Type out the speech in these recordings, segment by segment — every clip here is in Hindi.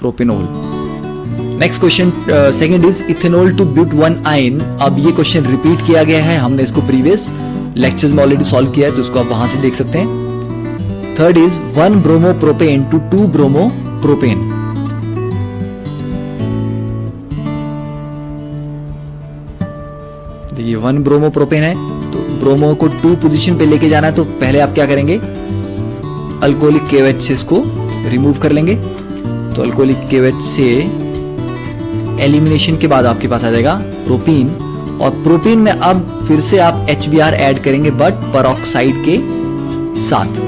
Propanol. Next question second is ethanol to but one yne. अब ये क्वेश्चन रिपीट किया गया है, हमने इसको प्रीवियस लेक्चर्स में ऑलरेडी सॉल्व किया है, तो उसको आप वहां से देख सकते हैं। Third is 1 bromo propane two 2 bromo propane. देखिए 1 ब्रोमो प्रोपेन है, तो ब्रोमो को 2 पोजीशन पे लेके जाना है, तो पहले आप क्या करेंगे, अल्कोहलिक KOH से इसको रिमूव कर लेंगे। तो अल्कोहलिक KOH से एलिमिनेशन के बाद आपके पास आ जाएगा प्रोपीन, और प्रोपीन में अब फिर से आप HBr ऐड करेंगे, बट परऑक्साइड के साथ।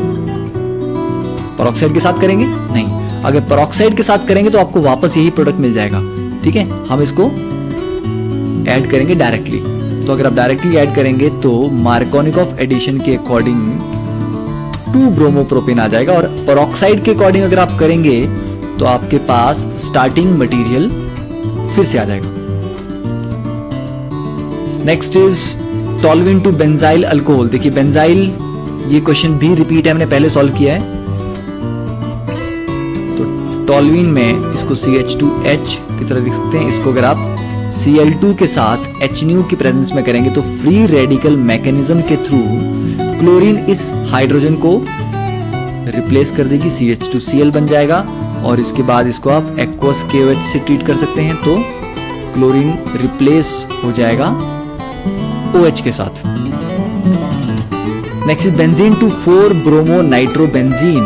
परऑक्साइड के साथ करेंगे नहीं, अगर परऑक्साइड के साथ करेंगे तो आपको वापस यही प्रोडक्ट मिल जाएगा। ठीक है, हम इसको ऐड करेंगे डायरेक्टली। तो अगर आप डायरेक्टली ऐड करेंगे तो मार्कोनिकॉफ एडिशन के अकॉर्डिंग 2 ब्रोमो प्रोपेन आ जाएगा, और परऑक्साइड के अकॉर्डिंग अगर आप करेंगे तो आपके पास स्टार्टिंग मटेरियल फिर से आ जाएगा। Next is toluene to benzyl alcohol. देखिए बेंजाइल, ये क्वेश्चन भी रिपीट है, हमने पहले सॉल्व किया है। तो टॉल्विन में इसको CH2H की तरह लिख सकते हैं, इसको अगर आप Cl2 के साथ HNu की प्रेजेंस में करेंगे तो फ्री रेडिकल मैकेनिज्म के थ्रू क्लोरीन इस हाइड्रोजन को रिप्लेस कर देगी, CH2Cl बन जाएगा, और इसके बाद इसको आप एक्वस KOH से ट्रीट कर सकते हैं, तो क्लोरीन रिप्लेस हो जाएगा OH के साथ। Next is benzene to 4 bromo nitrobenzene.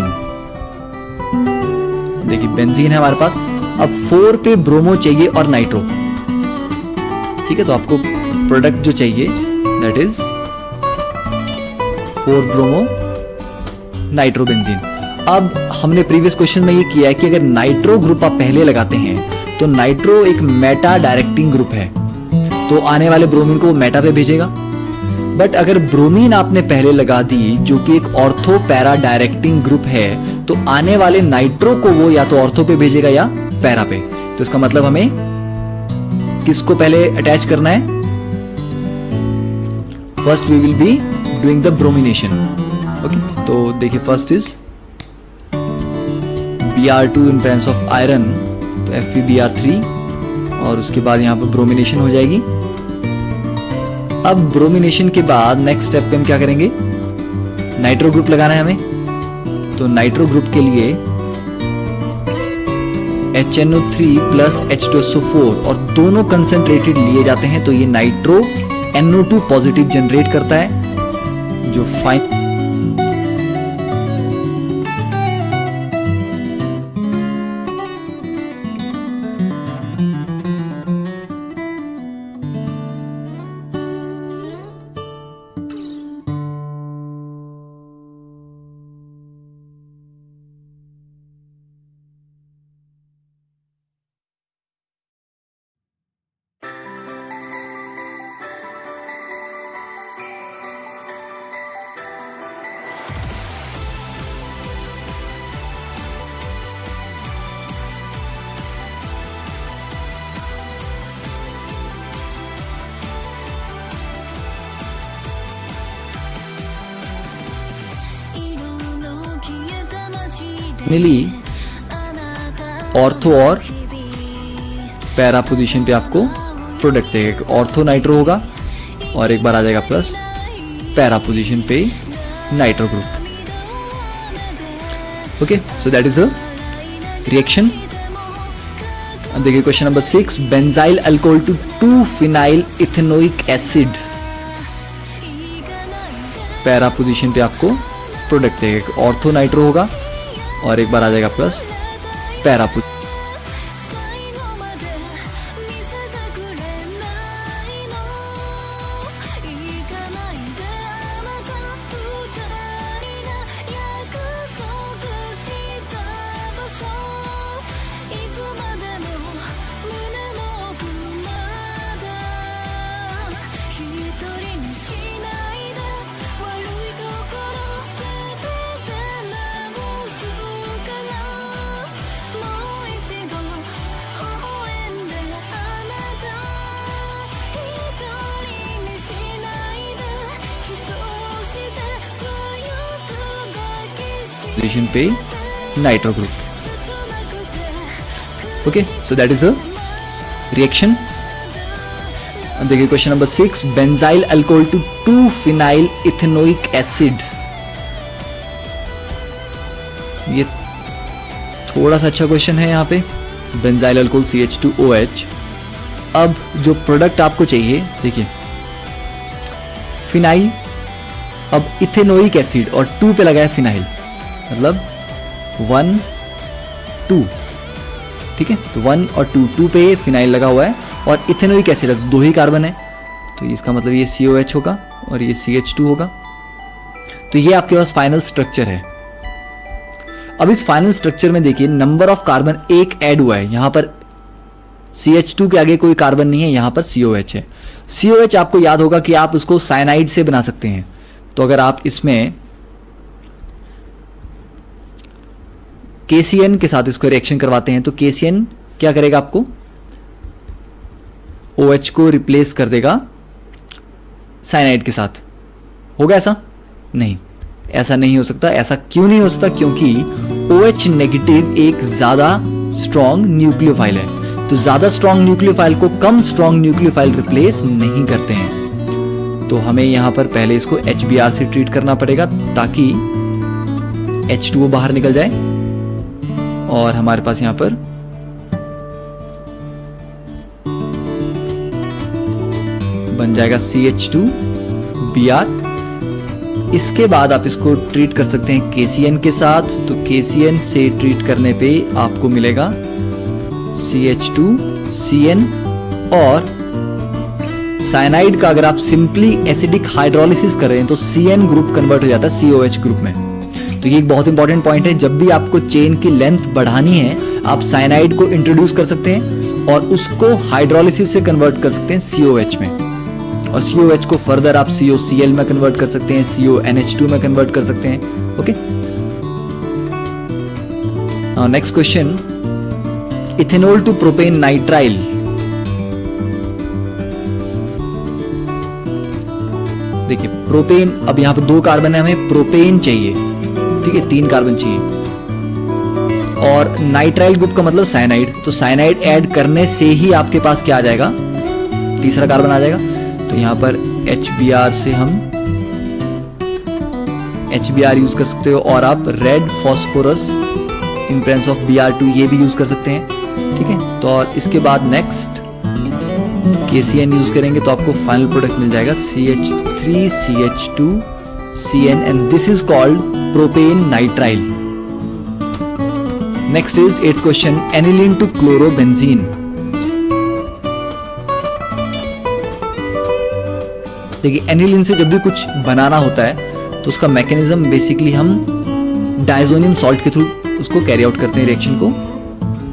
देखिए बेंजीन है हमारे पास, अब 4 पे ब्रोमो चाहिए और नाइट्रो। ठीक है, तो आपको प्रोडक्ट जो चाहिए दैट इज 4 ब्रोमो नाइट्रोबेंजीन। अब हमने प्रीवियस क्वेश्चन में ये किया है कि अगर नाइट्रो ग्रुप आप पहले लगाते हैं तो नाइट्रो एक मेटा डायरेक्टिंग ग्रुप है, तो आने वाले ब्रोमीन को वो मेटा पे भेजेगा। बट अगर ब्रोमीन आपने पहले लगा दी जो कि एक ऑर्थो पैरा डायरेक्टिंग ग्रुप है, तो आने वाले नाइट्रो को वो या तो ऑर्थो पे भेजेगा या पैरा पे। तो इसका मतलब हमें किसको पहले अटैच करना है, first we will be doing the bromination. Okay, तो देखिए first is Br2 in presence of iron, तो FeBr3, और उसके बाद यहाँ पर ब्रोमिनेशन हो जाएगी। अब ब्रोमिनेशन के बाद नेक्स्ट स्टेप पे हम क्या करेंगे, नाइट्रो ग्रुप लगाना है हमें। तो नाइट्रो ग्रुप के लिए HNO3 प्लस H2SO4, और दोनों कंसंट्रेटेड लिए जाते हैं, तो ये नाइट्रो NO2 पॉजिटिव जनरेट करता है, जो फाइन ऑर्थो और पैरा पोजीशन पे आपको प्रोडक्ट देगा। ऑर्थो नाइट्रो होगा और एक बार आ जाएगा प्लस पैरा पोजीशन पे nitro group. Okay, so that is a reaction. अब देखिए question number 6, benzyl alcohol to 2 phenyl ethanoic acid. Para position पे आपको प्रोडक्ट देगा, ऑर्थो नाइट्रो होगा और एक बार आ जाएगा प्लस पैरा। पोजीशन पे nitro group. Okay, so that is a reaction. देखिए question number 6, benzyl alcohol to 2 phenyl ethanoic acid. ये थोड़ा सा अच्छा क्वेश्चन है यहाँ पे. Benzyl alcohol CH2OH. अब जो प्रोडक्ट आपको चाहिए, देखिए फिनाइल, अब इथेनोइक एसिड और 2 पे लगा है फिनाइल, मतलब 1 2, ठीक है. तो 1 और 2 पे फिनाइल लगा हुआ है और इथेनोइक एसिड 2 ही कार्बन है, तो इसका मतलब ये COH होगा और ये CH2 होगा. तो ये आपके पास फाइनल स्ट्रक्चर है. अब इस फाइनल स्ट्रक्चर में देखिए नंबर ऑफ कार्बन 1 ऐड हुआ है. यहां पर CH2 के आगे कोई कार्बन नहीं है, यहां पर COH है. COH आपको याद होगा कि आप उसको साइनाइड से बना सकते हैं. तो अगर आप इसमें KCN के साथ इसको रिएक्शन करवाते हैं तो KCN क्या करेगा, आपको OH को रिप्लेस कर देगा साइनाइड के साथ. होगा ऐसा? नहीं, ऐसा नहीं हो सकता. ऐसा क्यों नहीं हो सकता? क्योंकि OH नेगेटिव एक ज्यादा स्ट्रॉन्ग न्यूक्लियोफाइल है. तो ज्यादा स्ट्रॉन्ग न्यूक्लियोफाइल को कम स्ट्रॉन्ग न्यूक्लियोफाइल रिप्लेस नहीं करते हैं. तो हमें यहां पर पहले इसको HBr से ट्रीट करना पड़ेगा ताकि H2O बाहर निकल जाए और हमारे पास यहां पर बन जाएगा CH2Br. इसके बाद आप इसको ट्रीट कर सकते हैं KCN के साथ. तो KCN से ट्रीट करने पे आपको मिलेगा CH2CN. और साइनाइड का अगर आप सिंपली एसिडिक हाइड्रोलिसिस कर रहे हैं तो CN ग्रुप कन्वर्ट हो जाता है COH ग्रुप में. तो ये एक बहुत इंपॉर्टेंट पॉइंट है. जब भी आपको चेन की लेंथ बढ़ानी है आप साइनाइड को इंट्रोड्यूस कर सकते हैं और उसको हाइड्रोलिसिस से कन्वर्ट कर सकते हैं COH में, और COH को फर्दर आप COCl में कन्वर्ट कर सकते हैं, CONH2 में कन्वर्ट कर सकते हैं. Okay, next question, ethanol to propane nitrile. देखिए प्रोपेन, अब यहां पर 2 कार्बन है, हमें प्रोपेन चाहिए, ठीक है, 3 कार्बन चाहिए. और नाइट्राइल ग्रुप का मतलब साइनाइड. तो साइनाइड ऐड करने से ही आपके पास क्या आ जाएगा, तीसरा कार्बन आ जाएगा. तो यहां पर HBr से हम HBr यूज कर सकते हो, और आप red phosphorus in presence of Br2 ये भी यूज कर सकते हैं, ठीक है. तो और इसके बाद नेक्स्ट KCN यूज करेंगे तो आपको फाइनल प्रोडक्ट मिल जाएगा CH3CH2CN and this is called propane nitrile. Next is 8th question, aniline to chlorobenzene. देखिए एनिलीन से जब भी कुछ बनाना होता है तो उसका मैकेनिज्म बेसिकली हम डायजोनियम सॉल्ट के थ्रू उसको कैरी आउट करते हैं रिएक्शन को.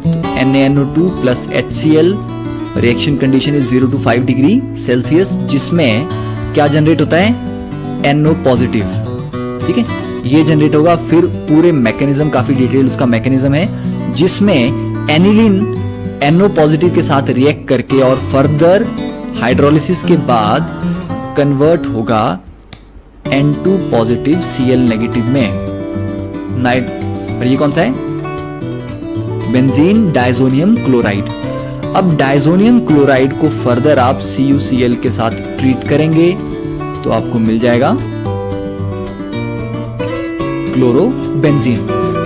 तो NaNO2 plus HCl, reaction condition is 0 to 5 degree Celsius, जिसमें क्या जनरेट होता है NO पॉजिटिव, ठीक है, ये जनरेट होगा. फिर पूरे मैकेनिज्म, काफी डिटेल उसका मैकेनिज्म है, जिसमें एनिलीन NO पॉजिटिव के साथ रिएक्ट करके और फर्दर हाइड्रोलिसिस के बाद कन्वर्ट होगा N2 पॉजिटिव Cl नेगेटिव में नाइट. और ये कौन सा है, बेंजीन डायजोनियम क्लोराइड. अब डायजोनियम क्लोराइड को फर्दर आप CuCl के साथ ट्रीट करेंगे तो आपको मिल जाएगा क्लोरोबेंजीन.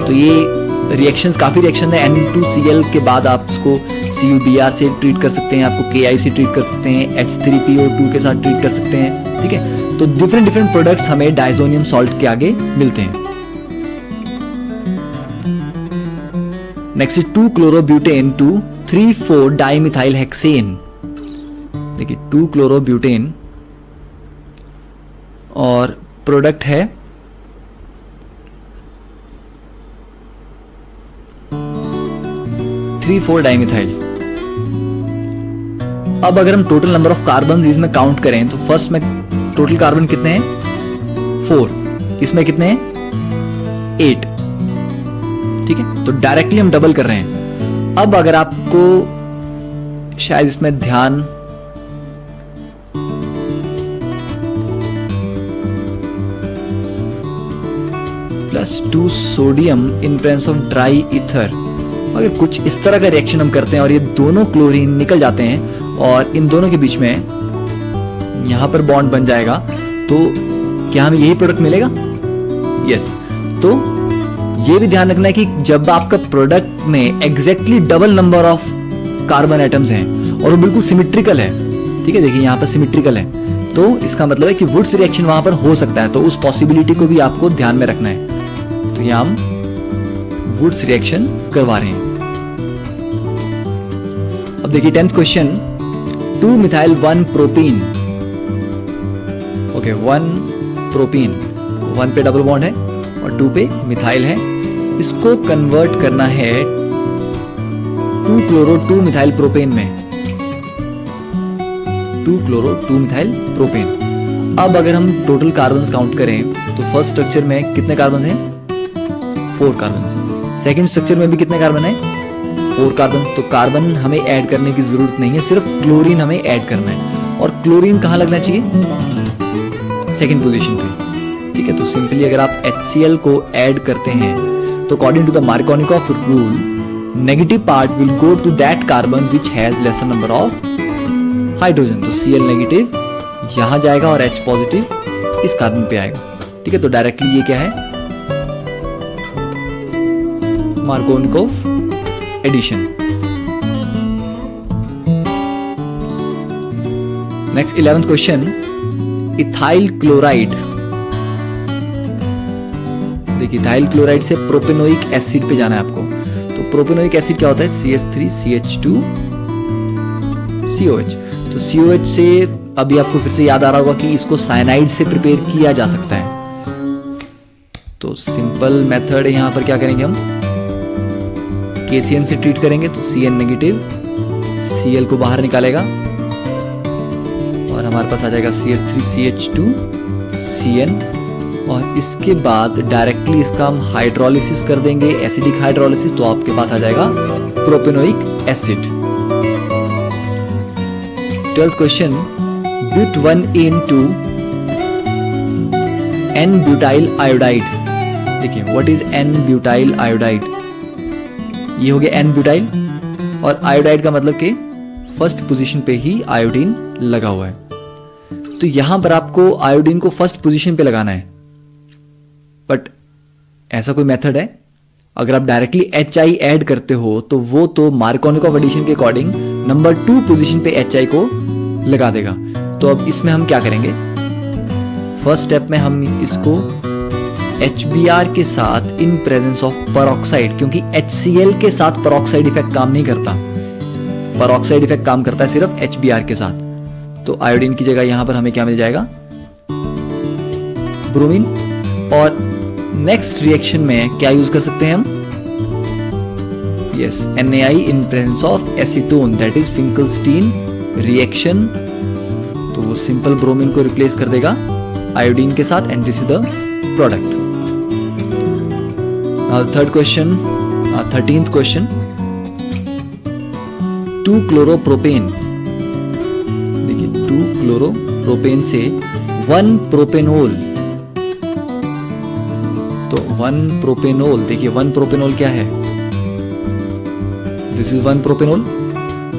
तो ये रिएक्शंस, काफी रिएक्शन है. N2Cl के बाद आप इसको CuBr से ट्रीट कर सकते हैं, आपको Ki से ट्रीट कर सकते हैं, H3PO2 के साथ ट्रीट कर सकते हैं, ठीक है. तो डिफरेंट प्रोडक्ट्स हमें डायजोनियम सॉल्ट के आगे मिलते हैं. Next is 2-chloroButane to 3,4-dimethyl hexane. देखिए 2-chloroButane और प्रोडक्ट है 3,4-dimethyl. अब अगर हम टोटल नंबर ऑफ कार्बन इसमें काउंट करें तो फर्स्ट में टोटल कार्बन कितने हैं 4, इसमें कितने हैं 8, ठीक है. तो डायरेक्टली हम डबल कर रहे हैं. अब अगर आपको शायद इसमें ध्यान +2 sodium in presence of dry ether, अगर कुछ इस तरह का रिएक्शन हम करते हैं और ये दोनों क्लोरीन निकल जाते हैं और इन दोनों के बीच में यहाँ पर बॉन्ड बन जाएगा, तो क्या हमें यही प्रोडक्ट मिलेगा? यस। तो ये भी ध्यान रखना है कि जब आपका प्रोडक्ट में exactly double number of carbon atoms हैं और वो बिल्कुल सिमेट्रिकल है, ठीक है, देखिए यहाँ पर सिमेट्रिकल है, तो इसका मतलब है कि वुड्स रिएक्शन वहां पर हो सकता है, तो उस पॉसिबिलिटी को भी आपको ध्यान में रखना है। तो यहाँ हम वुड्स रिएक्शन करवा रहे हैं। अब देखिए 10th question, 2 methyl 1 propene, okay 1 propene, 1 पे डबल बॉन्ड है और 2 पे मिथाइल है, इसको कन्वर्ट करना है 2 क्लोरो 2 मिथाइल प्रोपेन में, 2 क्लोरो 2 मिथाइल प्रोपेन। अब अगर हम टोटल कार्बन्स काउंट करें तो फर्स्ट स्ट्रक्चर में कितने कार्बन हैं? 4 कार्बन। सेकंड स्ट्रक्चर में भी कितने कार्बन हैं? 4 कार्बन। तो कार्बन हमें ऐड करने की जरूरत नहीं है, सिर्फ क्लोरीन हमें ऐड करना है। और क्लोरीन कहाँ लगना चाहिए? सेकंड पोजीशन पे, ठीक है। तो सिंपली अगर आप HCl को ऐड करते हैं तो according to the Markovnikov rule, negative part will go to that carbon which has lesser number of hydrogen. तो Cl नेगेटिव यहां जाएगा और H पॉजिटिव इस कार्बन पे आएगा, ठीक है। तो डायरेक्टली ये क्या है? Markovnikov addition. Next 11th question, ethyl chloride. देखिए इथाइल क्लोराइड से प्रोपेनोइक एसिड पे जाना है आपको। तो प्रोपेनोइक एसिड क्या होता है? CH3CH2COH। तो COH से अभी आपको फिर से याद आ रहा होगा कि इसको साइनाइड से प्रिपेयर किया जा सकता है। तो सिंपल मेथड है, यहां पर क्या करेंगे हम? KCN से ट्रीट करेंगे, तो Cn नेगेटिव Cl को बाहर निकालेगा और हमारे पास आ जाएगा CH3CH2Cn। और इसके बाद डायरेक्टली इसका हम हाइड्रोलिसिस कर देंगे, एसिडिक हाइड्रोलिसिस, तो आपके पास आ जाएगा propanoic acid. 12th question, but1N2 n butyl iodide. देखिए व्हाट इज N-ब्यूटाइल आयोडाइड? ये हो गया N-ब्यूटाइल, और आयोडाइड का मतलब कि फर्स्ट पोजीशन पे ही आयोडीन लगा हुआ है। तो यहां पर आपको आयोडीन को फर्स्ट पोजीशन पे लगाना है, बट ऐसा कोई मेथड है? अगर आप डायरेक्टली HI ऐड करते हो तो वो तो मार्कोनिकॉफ एडिशन के अकॉर्डिंग नंबर 2 पोजीशन पे HI को लगा देगा। तो अब इसमें हम क्या करेंगे? फर्स्ट स्टेप में हम इसको HBr के साथ इन प्रेजेंस ऑफ परऑक्साइड, क्योंकि HCl के साथ परऑक्साइड इफेक्ट काम नहीं करता, परऑक्साइड इफेक्ट काम करता है सिर्फ HBr के साथ। तो आयोडीन की जगह यहां पर हमें क्या मिल जाएगा? ब्रोमीन। और नेक्स्ट रिएक्शन में क्या यूज कर सकते हैं हम? Yes, NaI in presence of acetone, that is Finkelstein reaction. तो वो सिंपल ब्रोमीन को रिप्लेस कर देगा आयोडीन के साथ, and this is the product. Third question, 13th question, 2 chloropropane. देखिए 2 क्लोरोप्रोपेन से 1 प्रोपेनोल। तो 1 प्रोपेनोल, देखिए 1 प्रोपेनोल क्या है? This is 1 propanol.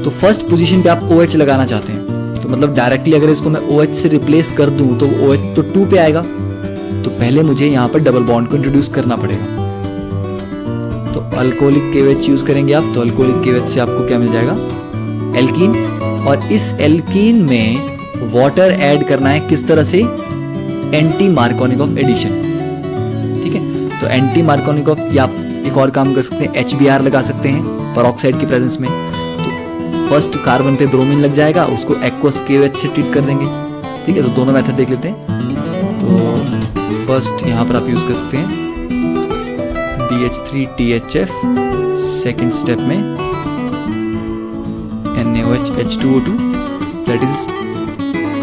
तो फर्स्ट पोजीशन पे आप OH लगाना चाहते हैं, तो मतलब डायरेक्टली अगर इसको मैं OH से रिप्लेस कर दूं तो OH तो 2 पे आएगा, तो पहले मुझे यहां पर डबल बॉन्ड को इंट्रोड्यूस करना पड़ेगा। तो अल्कोहलिक KOH यूज करेंगे आप, तो अल्कोहलिक KOH से आपको क्या मिल जाएगा? एल्कीन। और इस एल्कीन में वाटर ऐड करना है, किस तरह से? एंटी मार्कोनिकॉफ एडिशन, ठीक है। तो एंटी मार्कोनिकॉफ, या आप एक और काम कर सकते हैं, HBr लगा सकते हैं परऑक्साइड की प्रेजेंस में। तो फर्स्ट कार्बन पे ब्रोमीन लग जाएगा, उसको एक्वस KOH से ट्रीट कर देंगे, ठीक है। तो दोनों मेथड देख लेते हैं। तो फर्स्ट यहाँ पर आप यूज कर सकते हैं BH3THF, सेकेंड स्टेप में NaOH H2O2, that is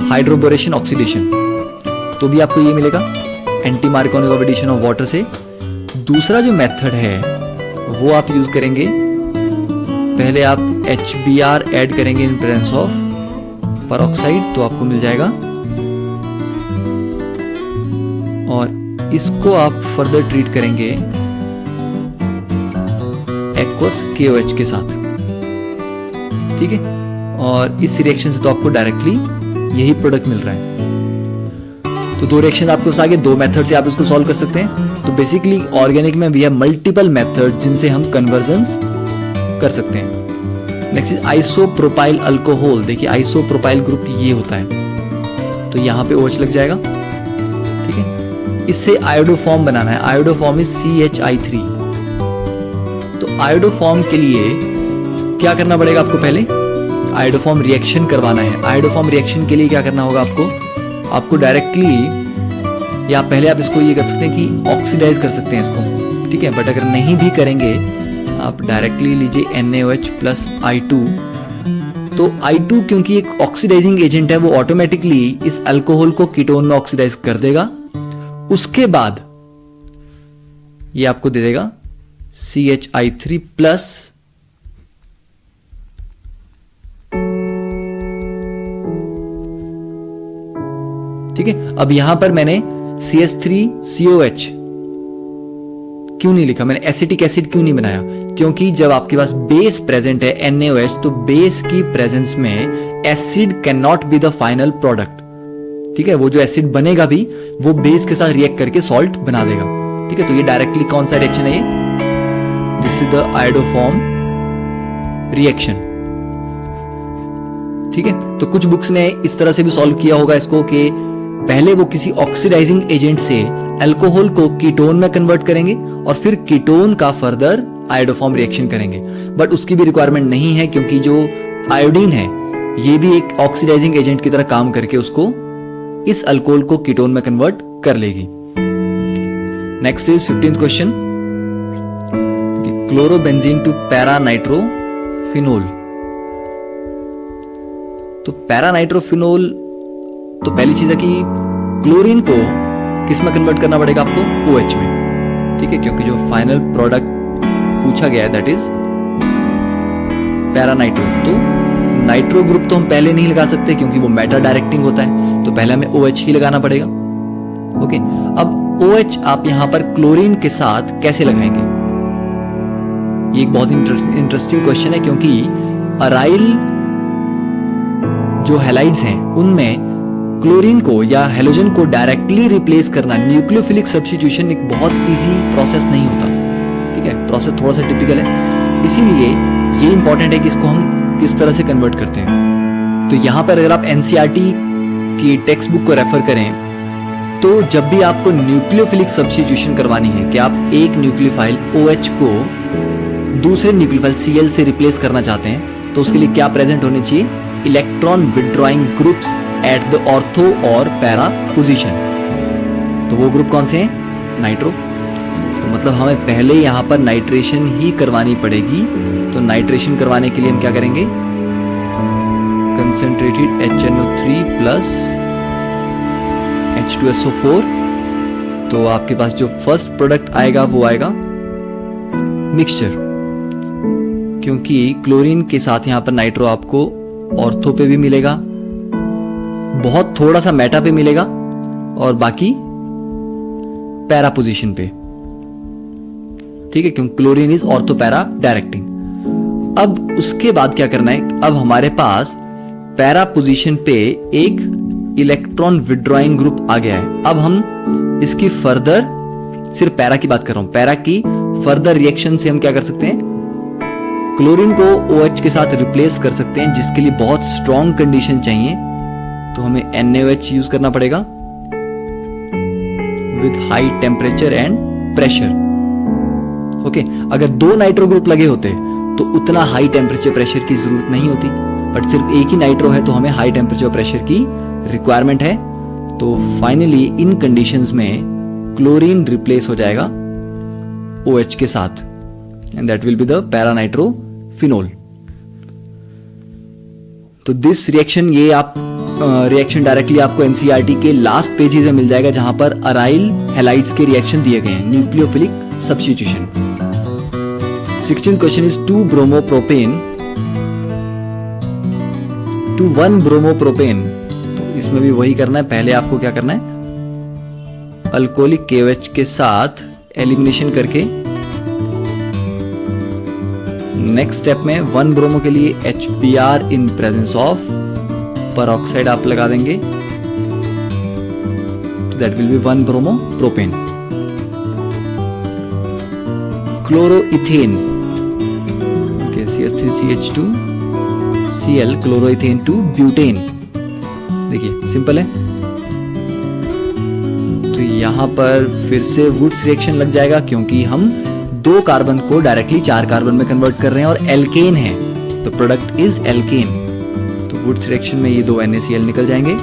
hydroboration oxidation. तो भी आपको ये मिलेगा anti Markovnikov addition of water से। दूसरा जो मेथड है वो आप यूज करेंगे, पहले आप HBr ऐड करेंगे इन प्रेजेंस ऑफ परऑक्साइड, तो आपको मिल जाएगा, और इसको आप फर्दर ट्रीट करेंगे एक्वस KOH के साथ, ठीक है। और इस रिएक्शन से तो आपको डायरेक्टली यही प्रोडक्ट मिल रहा है। तो दो रिएक्शन आपके पास आगे, दो मेथड से आप इसको सॉल्व कर सकते हैं। तो बेसिकली ऑर्गेनिक में वी हैव मल्टीपल मेथड जिनसे हम कन्वर्जन्स कर सकते हैं। Next is isopropyl alcohol. देखिए आइसोप्रोपाइल ग्रुप ये होता है, तो यहाँ पे OH लग जाएगा, ठीक है। इससे आयोडोफॉर्म बनाना है, आयोडोफॉर्म इज CHI3। तो आयोडोफॉर्म के लिए क्या करना पड़ेगा आपको, पहले आयोडोफॉर्म रिएक्शन करवाना है। आयोडोफॉर्म रिएक्शन के लिए क्या करना होगा आपको डायरेक्टली, या पहले आप इसको ये कर सकते हैं कि ऑक्सीडाइज कर सकते हैं इसको, ठीक है। बट अगर नहीं भी करेंगे आप डायरेक्टली लीजिए NaOH प्लस I2। तो I2 क्योंकि एक ऑक्सीडाइजिंग एजेंट है, वो ऑटोमेटिकली इस अल्कोहल को कीटोन में ऑक्सीडाइज कर देगा। उसके बाद ये आपको दे देगा CHI3 प्लस ठीक है। अब यहां पर मैंने CH3COH क्यों नहीं लिखा, मैंने एसिटिक एसिड क्यों नहीं बनाया, क्योंकि जब आपके पास बेस प्रेजेंट है NaOH, तो बेस की प्रेजेंस में acid can not be the final product, ठीक है। वो जो एसिड बनेगा भी वो बेस के साथ रिएक्ट करके सॉल्ट बना देगा, ठीक है। तो ये डायरेक्टली कौन सा रिएक्शन है, ये this is the iodoform reaction, ठीक है। तो कुछ बुक्स ने इस तरह से भी सॉल्व किया होगा इसको कि पहले वो किसी ऑक्सीडाइजिंग एजेंट से अल्कोहल को कीटोन में कन्वर्ट करेंगे और फिर कीटोन का फर्दर आयोडोफॉर्म रिएक्शन करेंगे। बट उसकी भी रिक्वायरमेंट नहीं है, क्योंकि जो आयोडीन है ये भी एक ऑक्सीडाइजिंग एजेंट की तरह काम करके उसको इस अल्कोहल को कीटोन में कन्वर्ट कर लेगी। Next is 15th question, chlorobenzene to para nitrophenol. तो पैरा नाइट्रोफिनोल, तो पहली चीज है कि क्लोरीन को किस में कन्वर्ट करना पड़ेगा आपको, OH में, ठीक है। क्योंकि जो फाइनल प्रोडक्ट पूछा गया है दैट इज पैरा नाइट्रो। तो नाइट्रो ग्रुप तो हम पहले नहीं लगा सकते क्योंकि वो मेटा डायरेक्टिंग होता है, तो पहले हमें OH ही लगाना पड़ेगा, ओके। अब OH आप यहां पर क्लोरीन के साथ कैसे लगाएंगे, ये एक बहुत इंटरेस्टिंग क्वेश्चन है, क्योंकि अराइल जो हैलाइड्स हैं उनमें क्लोरीन को या हेलोजन को डायरेक्टली रिप्लेस करना, न्यूक्लियोफिलिक सब्स्टिट्यूशन एक बहुत इजी प्रोसेस नहीं होता, ठीक है। प्रोसेस थोड़ा सा टिपिकल है, इसीलिए ये इंपॉर्टेंट है कि इसको हम किस तरह से कन्वर्ट करते हैं। तो यहां पर अगर आप NCERT की टेक्स्ट बुक को रेफर करें, तो जब भी आपको न्यूक्लियोफिलिक सब्स्टिट्यूशन करवानी है कि आप एक न्यूक्लियोफाइल OH को दूसरे न्यूक्लियोफाइल Cl से रिप्लेस करना चाहते हैं, तो उसके लिए क्या प्रेजेंट होने चाहिए, electron withdrawing groups at the ortho और पैरा पोजीशन। तो वो ग्रुप कौन से हैं, नाइट्रो। तो मतलब हमें पहले यहां पर नाइट्रेशन ही करवानी पड़ेगी। तो नाइट्रेशन करवाने के लिए हम क्या करेंगे, कंसंट्रेटेड HNO3 प्लस H2SO4। तो आपके पास जो फर्स्ट प्रोडक्ट आएगा वो आएगा मिक्सचर, क्योंकि क्लोरीन के साथ यहां पर नाइट्रो आपको ऑर्थो पे भी मिलेगा, बहुत थोड़ा सा मेटा पे मिलेगा, और बाकी पैरा पोजीशन पे, ठीक है, क्योंकि chlorine is ortho para directing. अब उसके बाद क्या करना है, अब हमारे पास पैरा पोजीशन पे एक इलेक्ट्रॉन विड्रॉइंग ग्रुप आ गया है। अब हम इसकी फर्दर, सिर्फ पैरा की बात कर रहा हूं, पैरा की फर्दर रिएक्शन से हम क्या कर सकते हैं, क्लोरीन को OH के साथ रिप्लेस कर सकते हैं, जिसके लिए बहुत स्ट्रॉन्ग कंडीशन चाहिए। तो हमें NaOH यूज करना पड़ेगा with high temperature and pressure, okay. अगर दो नाइट्रो ग्रुप लगे होते तो उतना हाई टेम्परेचर प्रेशर की जरूरत नहीं होती, बट सिर्फ एक ही नाइट्रो है तो हमें हाई टेम्परेचर प्रेशर की रिक्वायरमेंट है। तो फाइनली इन कंडीशंस में क्लोरीन रिप्लेस हो जाएगा OH के साथ, and that will be the para nitrophenol. तो दिस रिएक्शन, ये आप रिएक्शन डायरेक्टली आपको NCERT के लास्ट पेजेस में मिल जाएगा, जहां पर अराइल हैलाइड्स के रिएक्शन दिए गए हैं, nucleophilic substitution. 16th question is 2 bromopropane to 1 bromopropane. तो इसमें भी वही करना है, पहले आपको क्या करना है, अल्कोहलिक KOH के साथ एलिमिनेशन करके नेक्स्ट स्टेप में 1 ब्रोमो के लिए HBr in presence of peroxide आप लगा देंगे, तो that will be 1 bromo propane. Chloroethane, okay, CH3CH2 Cl chloroethane to butane. देखिए सिंपल है। तो यहां पर फिर से वुड्स रिएक्शन लग जाएगा क्योंकि हम 2 कार्बन को डायरेक्टली 4 कार्बन में कन्वर्ट कर रहे हैं और एल्केन है, तो प्रोडक्ट इज एल्केन। तो वुड्स रिएक्शन में ये 2 NaCl निकल जाएंगे।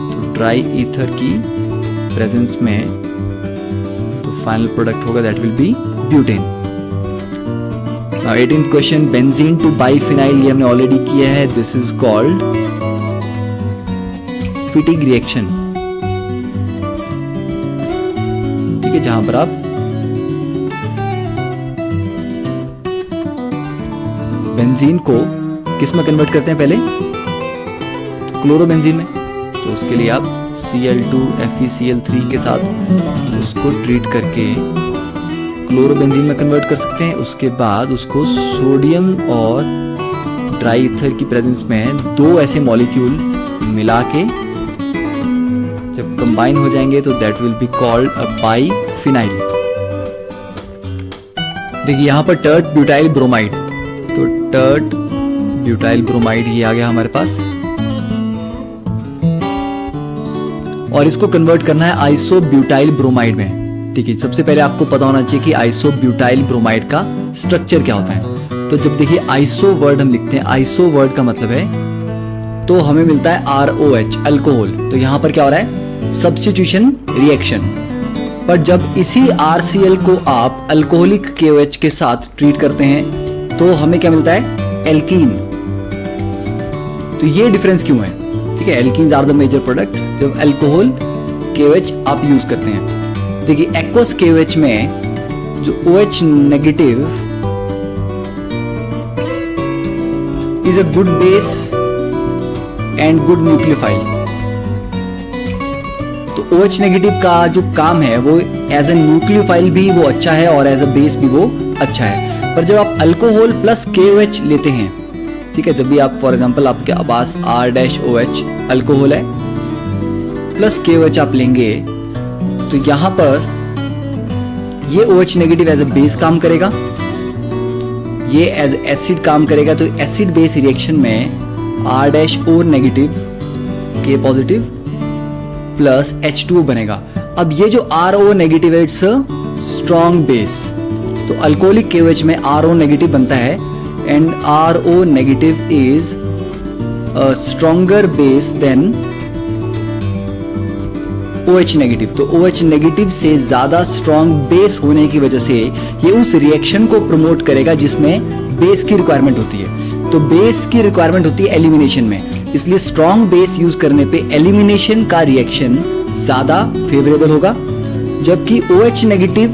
तो ड्राई ईथर की प्रेजेंस में तो फाइनल प्रोडक्ट होगा that will be butane. Now 18th question, benzene to biphenyl, ये हमने ऑलरेडी किया है। This is called Fittig reaction. ठीक है, जहां पर आप बेंजीन को किस में कन्वर्ट करते हैं, पहले क्लोरोबेंजीन में। तो उसके लिए आप Cl2FeCl3 के साथ उसको ट्रीट करके क्लोरोबेंजीन में कन्वर्ट कर सकते हैं। उसके बाद उसको सोडियम और ड्राई ईथर की प्रेजेंस में 2 ऐसे मॉलिक्यूल मिला के जब कंबाइन हो जाएंगे तो that will be called a biphenyl. देखिए यहां पर टर्ट ब्यूटाइल ब्रोमाइड, तो टर्ट ब्यूटाइल ब्रोमाइड ये आ गया हमारे पास, और इसको कन्वर्ट करना है आइसोब्यूटाइल ब्रोमाइड में। ठीक है, सबसे पहले आपको पता होना चाहिए कि आइसोब्यूटाइल ब्रोमाइड का स्ट्रक्चर क्या होता है। तो जब देखिए आइसो वर्ड हम लिखते हैं, आइसो वर्ड का मतलब है तो हमें मिलता है ROH अल्कोहल। तो यहां पर क्या हो रहा है, सब्स्टिट्यूशन रिएक्शन। पर जब इसी RCl को आप अल्कोहलिक KOH के साथ ट्रीट करते हैं तो हमें क्या मिलता है, एल्कीन। तो ये डिफरेंस क्यों है? ठीक है, alkenes are the major product जब अल्कोहल KOH आप यूज करते हैं। देखिए एक्वस KOH में जो OH negative is a good base and good nucleophile. तो OH नेगेटिव का जो काम है वो एज ए न्यूक्लियोफाइल भी वो अच्छा है और एज अ बेस भी वो अच्छा है। पर जब आप अल्कोहल प्लस KOH लेते हैं, ठीक है, जब भी आप फॉर एग्जांपल आपके पास R-OH अल्कोहल है प्लस KOH आप लेंगे तो यहां पर ये OH negative as a base काम करेगा, ये एज एसिड काम करेगा। तो एसिड बेस रिएक्शन में R-O negative K positive plus H2O बनेगा। अब ये जो RO नेगेटिव है इट्स अ स्ट्रॉन्ग बेस, तो अल्कोहलिक KOH में RO नेगेटिव बनता है and RO negative is a stronger base than OH negative. तो OH नेगेटिव से ज्यादा स्ट्रॉन्ग बेस होने की वजह से ये उस रिएक्शन को प्रमोट करेगा जिसमें बेस की रिक्वायरमेंट होती है। तो बेस की रिक्वायरमेंट होती है एलिमिनेशन में, इसलिए स्ट्रॉन्ग बेस यूज करने पे एलिमिनेशन का रिएक्शन ज्यादा फेवरेबल होगा। जबकि OH नेगेटिव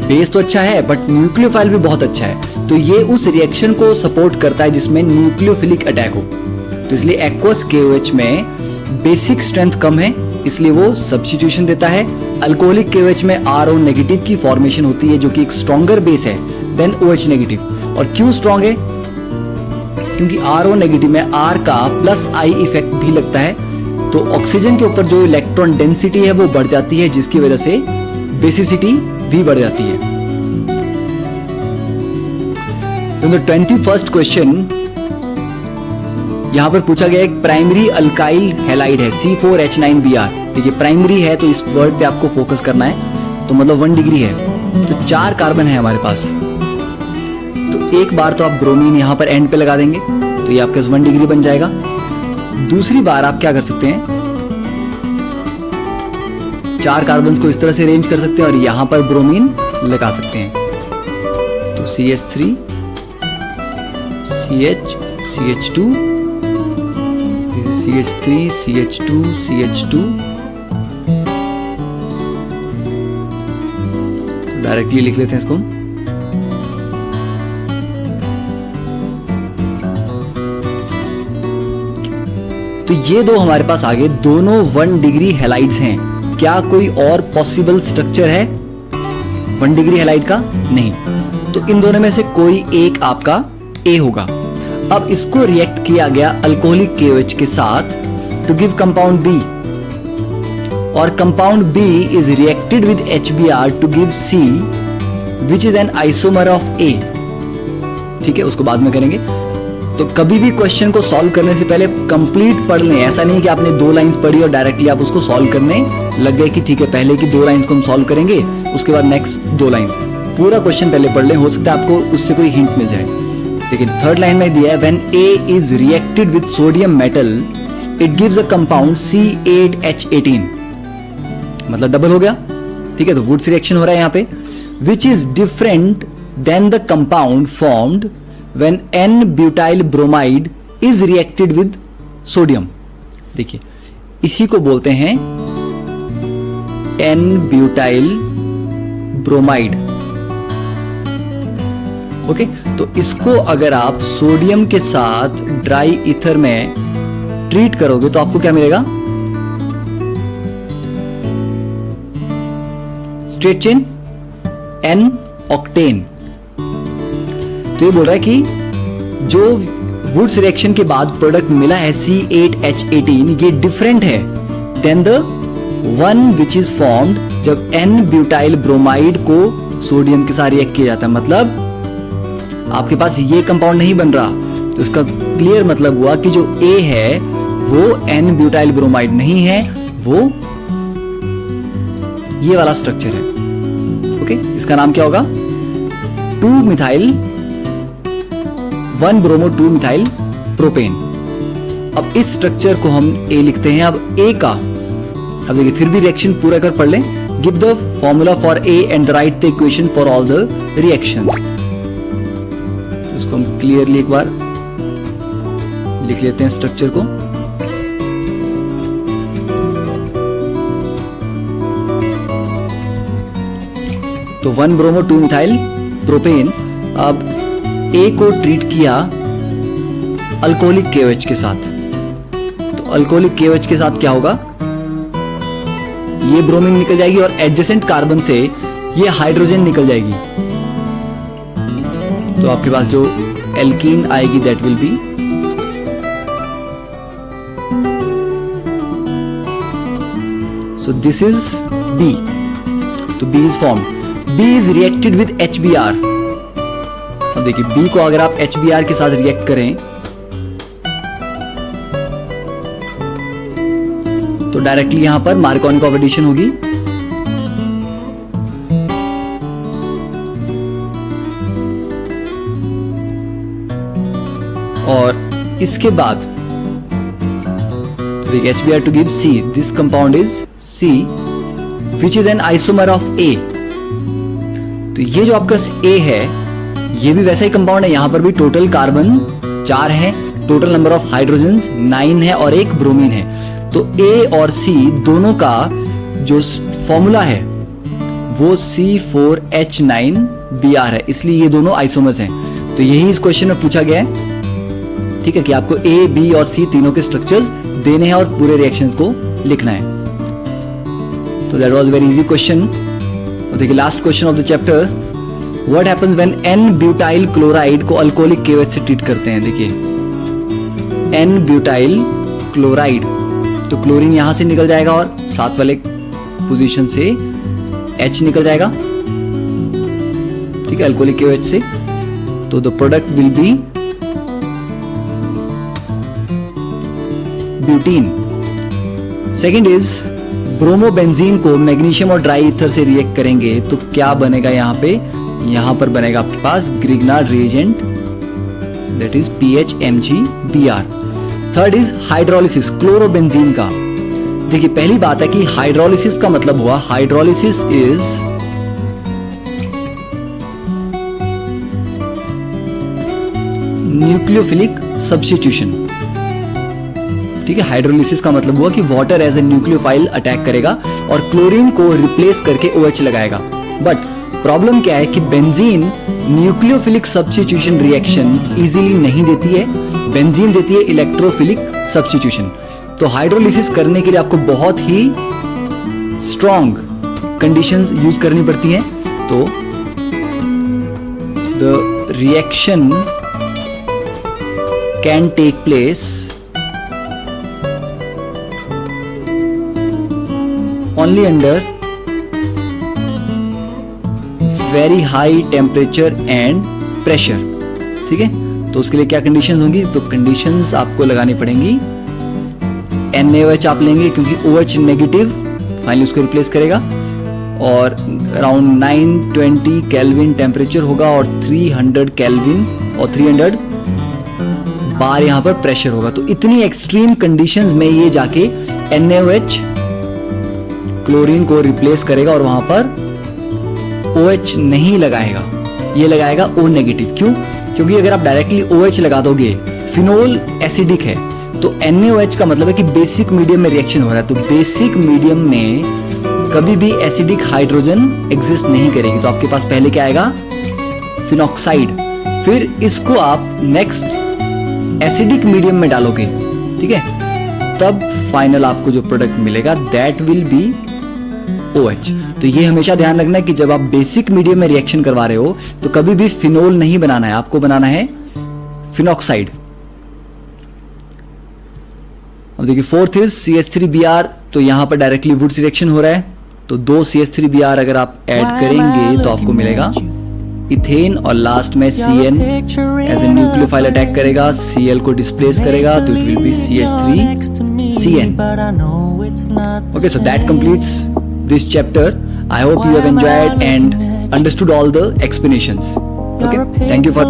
बेस तो अच्छा है बट न्यूक्लियोफाइल भी बहुत अच्छा है, तो ये उस रिएक्शन को सपोर्ट करता है जिसमें न्यूक्लियोफिलिक अटैक हो। तो इसलिए एक्वस KOH में बेसिक स्ट्रेंथ कम है, इसलिए वो सब्स्टिट्यूशन देता है। अल्कोहलिक KOH में RO नेगेटिव की फॉर्मेशन होती है जो कि एक स्ट्रॉन्गर बेस है देन OH नेगेटिव। और क्यों स्ट्रॉन्ग है? क्योंकि RO नेगेटिव में R का प्लस I इफेक्ट भी लगता है, तो ऑक्सीजन के ऊपर जो इलेक्ट्रॉन डेंसिटी है वो बढ़ जाती है जिसकी वजह से बेसिसिटी भी बढ़ जाती है। तो 21st क्वेश्चन यहां पर पूछा गया, एक प्राइमरी अल्काइल हैलाइड है C4H9Br। देखिए प्राइमरी है तो इस वर्ड पे आपको फोकस करना है, तो मतलब 1 डिग्री है, तो 4 कार्बन है हमारे पास। तो एक बार तो आप ब्रोमीन यहां पर एंड पे लगा देंगे तो ये आपके 1 डिग्री बन जाएगा। दूसरी बार आप क्या कर सकते हैं, 4 कार्बन को इस तरह से अरेंज कर सकते हैं और यहां पर ब्रोमीन लगा सकते हैं। तो CH3 CH CH2 CH3 CH2 CH2, तो डायरेक्टली लिख लेते हैं इसको। तो ये दो हमारे पास आगे दोनों 1 डिग्री हैलाइड्स हैं। क्या कोई और पॉसिबल स्ट्रक्चर है? 1 डिग्री हैलाइड का नहीं, तो इन दोनों में से कोई एक आपका ए होगा। अब इसको रिएक्ट किया गया अल्कोहलिक KOH के साथ टू गिव कंपाउंड बी, और compound B is reacted with HBr to give C which is an isomer of A। ठीक है, उसको बाद में करेंगे। तो कभी भी क्वेश्चन को सॉल्व करने से पहले कंप्लीट पढ़ लें। ऐसा नहीं कि आपने 2 लाइंस पढ़ी और डायरेक्टली आप उसको सॉल्व करने लग गए कि ठीक है पहले की 2 लाइंस को हम सॉल्व करेंगे, उसके बाद नेक्स्ट 2 लाइंस। पूरा क्वेश्चन पहले पढ़ लें, हो सकता है आपको उससे कोई हिंट मिल जाए। लेकिन थर्ड लाइन में दिया है when A is reacted with sodium metal it gives a compound C8H18, मतलब डबल हो गया। ठीक है, तो वुड्स रिएक्शन हो रहा है यहाँ पे, which is different than the compound formed when N-butyl bromide is reacted with sodium। देखिए इसी को बोलते हैं N-butyl bromide। ओके, तो इसको अगर आप सोडियम के साथ ड्राई ईथर में ट्रीट करोगे तो आपको क्या मिलेगा? Straight chain N octane. तो ये बोल रहा है कि जो वुड्स रिएक्शन के बाद प्रोडक्ट मिला है C8H18 ये डिफरेंट है than the one which is formed जब N-ब्यूटाइल ब्रोमाइड को सोडियम के साथ रिएक्ट किया जाता है। मतलब आपके पास ये कंपाउंड नहीं बन रहा, तो इसका क्लियर मतलब हुआ कि जो A है वो N-ब्यूटाइल ब्रोमाइड नहीं है, वो ये वाला स्ट्रक्चर है। ओके, इसका नाम क्या होगा? 2-मिथाइल 1-ब्रोमो 2-मिथाइल प्रोपेन। अब इस स्ट्रक्चर को हम A लिखते हैं। अब A का, अब देखिए फिर भी रिएक्शन पूरा कर पढ़ लें। Give the formula for A and right the equation for all the reactions. इसको हम क्लियरली एक बार लिख लेते हैं स्ट्रक्चर को। तो 1-ब्रोमो 2-मिथाइल प्रोपेन। अब A को ट्रीट किया अल्कोहलिक KOH के साथ, तो अल्कोहलिक KOH के साथ क्या होगा? ये ब्रोमीन निकल जाएगी और एडजेसेंट कार्बन से ये हाइड्रोजन निकल जाएगी, तो आपके पास जो एल्कीन आएगी that will B so this is B। तो B is form, B is reacted with HBr। अब देखिए B को अगर आप HBr के साथ रिएक्ट करें तो डायरेक्टली यहां पर मार्कोनी एडिशन होगी। और इसके बाद तो देखिए HBr to give C, this compound is C which is an isomer of A। तो ये जो आपका A है ये भी वैसा ही कंपाउंड है, यहां पर भी टोटल कार्बन 4 है, टोटल नंबर ऑफ हाइड्रोजन्स 9 है और एक ब्रोमीन है। तो A और C दोनों का जो फॉर्मूला है वो C4H9Br है, इसलिए ये दोनों आइसोमर्स हैं। तो यही इस क्वेश्चन में पूछा गया है। ठीक है, कि आपको A, B और C तीनों के स्ट्रक्चर्स देने हैं और पूरे रिएक्शंस को लिखना है। तो that was very easy question. और देखिए last question of the chapter, what happens when n butyl chloride को अल्कोहलिक KOH से ट्रीट करते हैं। देखिए N-ब्यूटाइल क्लोराइड, तो क्लोरीन यहां से निकल जाएगा और साथ वाले पोजीशन से H निकल जाएगा। ठीक है, अल्कोहलिक KOH से, तो the product will be butene. Second is bromobenzene को मैग्नीशियम और ड्राई ईथर से रिएक्ट करेंगे तो क्या बनेगा? यहां पर बनेगा आपके पास Grignard reagent that is PHMgBr। Third is hydrolysis chlorobenzene का। देखिए पहली बात है कि हाइड्रोलिसिस का मतलब हुआ, हाइड्रोलिसिस इज न्यूक्लियोफिलिक सब्स्टिट्यूशन। ठीक है, हाइड्रोलिसिस का मतलब हुआ कि water as a nucleophile attack करेगा और क्लोरीन को रिप्लेस करके OH लगाएगा। बट प्रॉब्लम क्या है कि benzene nucleophilic substitution reaction easily नहीं देती है, बेंजीन देती है इलेक्ट्रोफिलिक सब्स्टिट्यूशन। तो हाइड्रोलिसिस करने के लिए आपको बहुत ही स्ट्रॉन्ग कंडीशंस यूज करनी पड़ती हैं। तो the reaction can take place only under very high temperature and pressure. ठीक है, तो उसके लिए क्या कंडीशंस होंगी? तो कंडीशंस आपको लगानी पड़ेंगी, NaOH आप लेंगे क्योंकि OH नेगेटिव फाइनली उसको रिप्लेस करेगा, और अराउंड 920 केल्विन टेम्परेचर होगा और 300 केल्विन और 300 बार यहाँ पर प्रेशर होगा। तो इतनी एक्सट्रीम कंडीशंस में ये जाके NaOH क्लोरीन को रिप्लेस करेगा और वहां पर OH नहीं लगाएगा, ये लगाएगा O नेगेटिव। क्यों? क्योंकि अगर आप डायरेक्टली OH लगा दोगे, फिनोल एसिडिक है, तो NaOH का मतलब है कि बेसिक मीडियम में रिएक्शन हो रहा है, तो बेसिक मीडियम में कभी भी एसिडिक हाइड्रोजन एग्जिस्ट नहीं करेगी। तो आपके पास पहले क्या आएगा? फिनॉक्साइड। फिर इसको आप नेक्स्ट एसिडिक मीडियम में डालोगे, ठीक है, तब फाइनल आपको जो प्रोडक्ट मिलेगा दैट विल बी OH। तो ये हमेशा ध्यान रखना है कि जब आप बेसिक मीडियम में रिएक्शन करवा रहे हो तो कभी भी फिनोल नहीं बनाना है, आपको बनाना है फिनॉक्साइड। अब देखिए फोर्थ इज CH3Br। तो यहां पर डायरेक्टली वुड्स रिएक्शन हो रहा है, तो 2 CH3Br अगर आप ऐड करेंगे तो आपको मिलेगा इथेन, और लास्ट में CN as a nucleophile attack करेगा, Cl को डिस्प्लेस करेगा, तो it will be CH3CN। Okay, so that completes this chapter. I hope you have enjoyed and understood all the explanations. Okay, thank you for